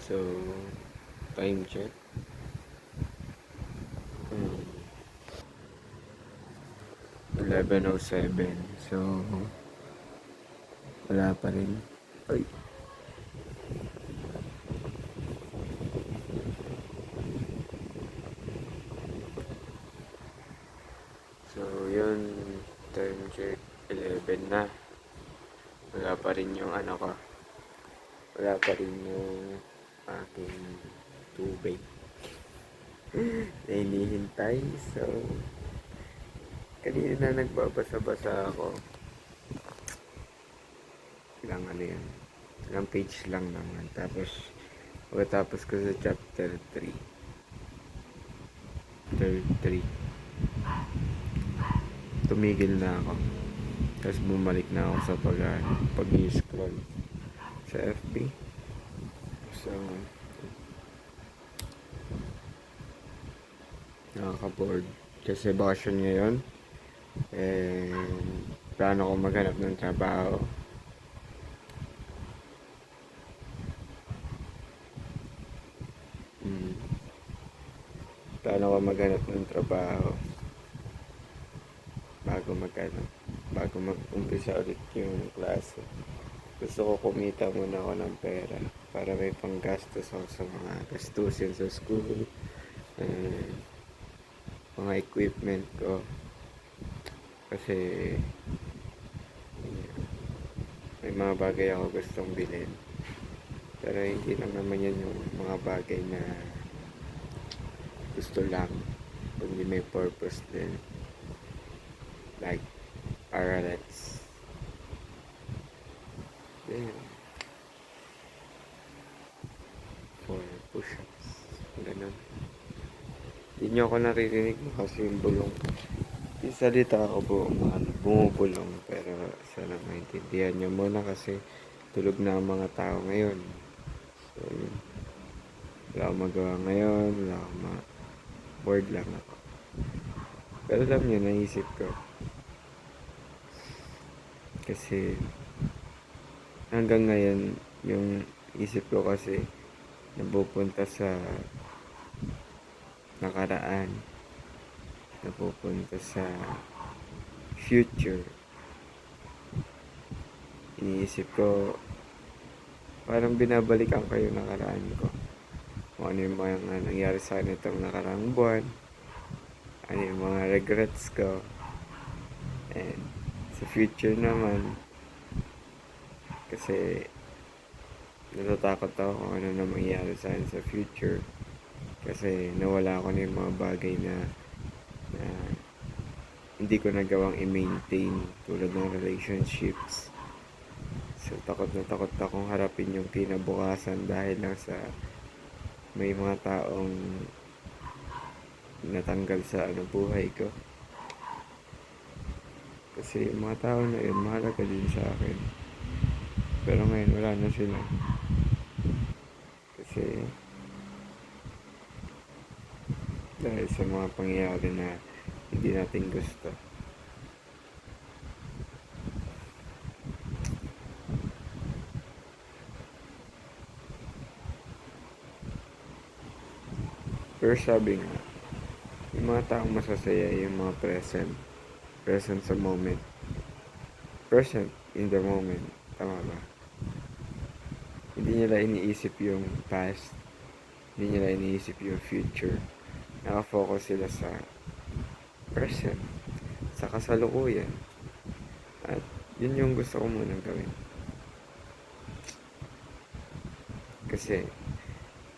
So, time check. 11:07. So, wala pa rin. Ay. So, yun. Time check. 11 na. Wala pa rin yung ano ko. Wala pa rin yung aking tubig na hinihintay. So, kanina na nagbabasa-basa ako. Ilang ano yan. Ilang page lang naman. Tapos, pagkatapos ko sa chapter 3. Chapter 3. Tumigil na ako. Tapos bumalik na ako sa pag-scroll sa FB. So, nakaka-bored. Kasi bakasyon ngayon. And plano ko maghanap ng trabaho. Plano ko maghanap ng trabaho bago mag-umpisa ulit yung klase. Gusto ko kumita muna ako ng pera para may panggastos ako sa mga gastusin sa school, mga equipment ko. Kasi may mga bagay ako gustong bilhin. Pero hindi lang naman yan yung mga bagay na gusto lang. Kundi may purpose din. Like RLX. Then, for push-ups. Ganun. Hindi nyo ako naririnig kasi yung bulong. Yung salita ako bumubulong. Pero sana maintindihan nyo muna kasi tulog na ang mga tao ngayon. So, yun. Wala akong magawa ngayon. Bored lang ako. Pero alam nyo, naisip ko. Kasi hanggang ngayon, yung isip ko kasi napupunta sa nakaraan. Napupunta sa future. Iniisip ko, parang binabalikan ko yung nakaraan ko. Kung ano yung mga nangyari sa akin itong nakaraang buwan. Ano yung mga regrets ko. And sa future naman, kasi natatakot ako kung ano na mangyari sa akin sa future. Kasi nawala ko na yung mga bagay na hindi ko nagawang i-maintain tulad ng relationships. So takot na takot akong harapin yung kinabukasan dahil lang sa may mga taong natanggal sa buhay ko. Kasi yung mga tao na yun, mahalaga din sa akin. Pero ngayon, wala na sila. Kasi, dahil sa mga pangyayari na hindi natin gusto. Pero sabi nga, yung mga taong masasaya, yung mga present sa moment. Present in the moment. Tama ba? Hindi nila iniisip yung past. Hindi nila iniisip yung future. Nakafocus sila sa present. Sa kasalukuyan. At yun yung gusto ko munang gawin. Kasi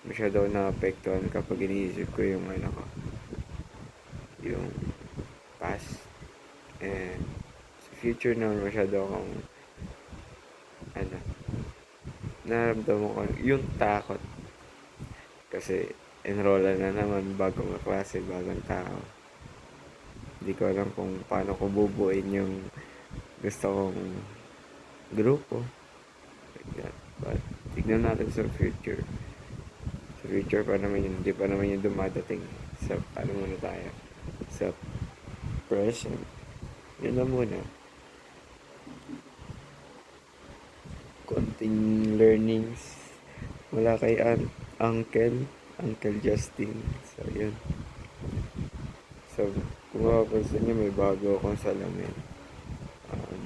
masyado naapektuhan kapag iniisip ko yung yung past. And sa future naman masyado akong naramdaman ko yung takot. Kasi enrollan na naman, bagong klase, bagong tao. Hindi ko alam kung paano ko bubuuin yung gusto kong grupo. Like that. But tignan natin sa future. Sa future pa naman yun, hindi pa naman yun dumadating. Sa muna tayo. Sa present. Yun na muna. Konting learnings Mula kay Uncle Justin. So, yun. So, kung mapapansin nyo, may bago akong salamin.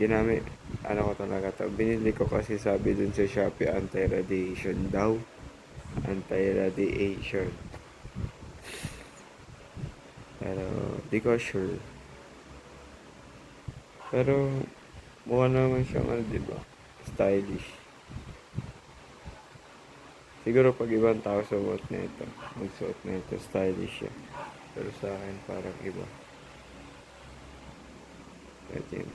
Ginamit, ano ko talaga to. Binili ko kasi sabi dun sa Shopee, anti-radiation daw. Anti-radiation. Pero, di ko sure. Pero, mukha naman siyang, ano, diba? Stylish. Siguro pag ibang tao suot na ito, magsuot na ito, stylish siya. Pero sa akin, parang iba. But yun.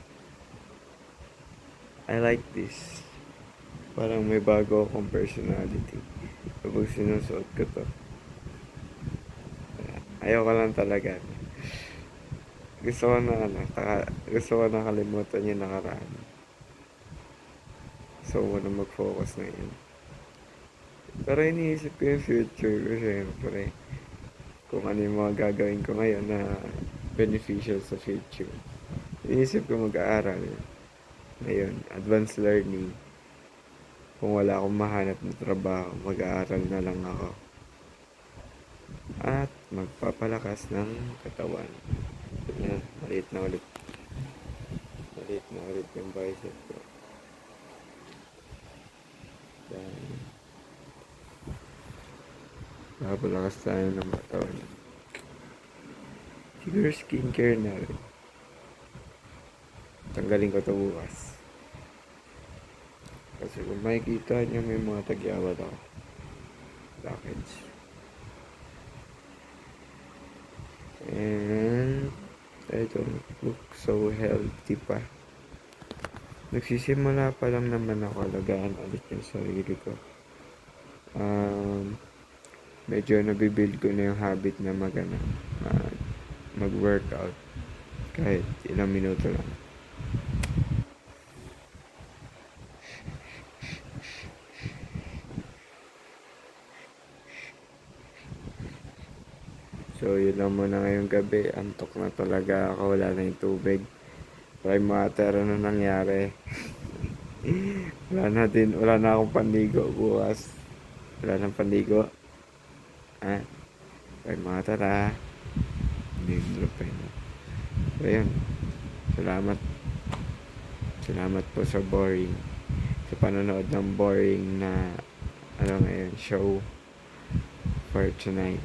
I like this. Parang may bago akong personality. Kapag sinusuot ko to. Ayoko lang talaga. Gusto ko na kalimutan yung nakaraan. So, muna mag-focus na yun. Pero iniisip ko yung future ko, syempre. Kung ano yung mga gagawin ko ngayon na beneficial sa future. Iniisip ko mag-aaral. Ngayon, advanced learning. Kung wala akong mahanap na trabaho, mag-aaral na lang ako. At magpapalakas ng katawan. Yan, maliit na ulit. Maliit na ulit yung bicep ko. Dahil napapalakas tayo ng katawan. Siguro skincare na rin. Tanggalin ko ito bukas. Kasi kung makikita nyo, may mga tagyawat ako. Package. And I don't look so healthy pa. Nagsisimula pa lang naman ako alagaan ulit yung sarili ko. Medyo nabibuild ko na yung habit na mag-workout kahit ilang minuto lang. So, yun lang muna ngayong gabi. Antok na talaga ako. Wala na yung tubig. Prime water, ano nangyari? Wala na akong panligo bukas. Wala nang panligo. Prime water, name drop na. So, yun. Salamat. Salamat po sa panonood ng boring na, ano ngayon, show for tonight.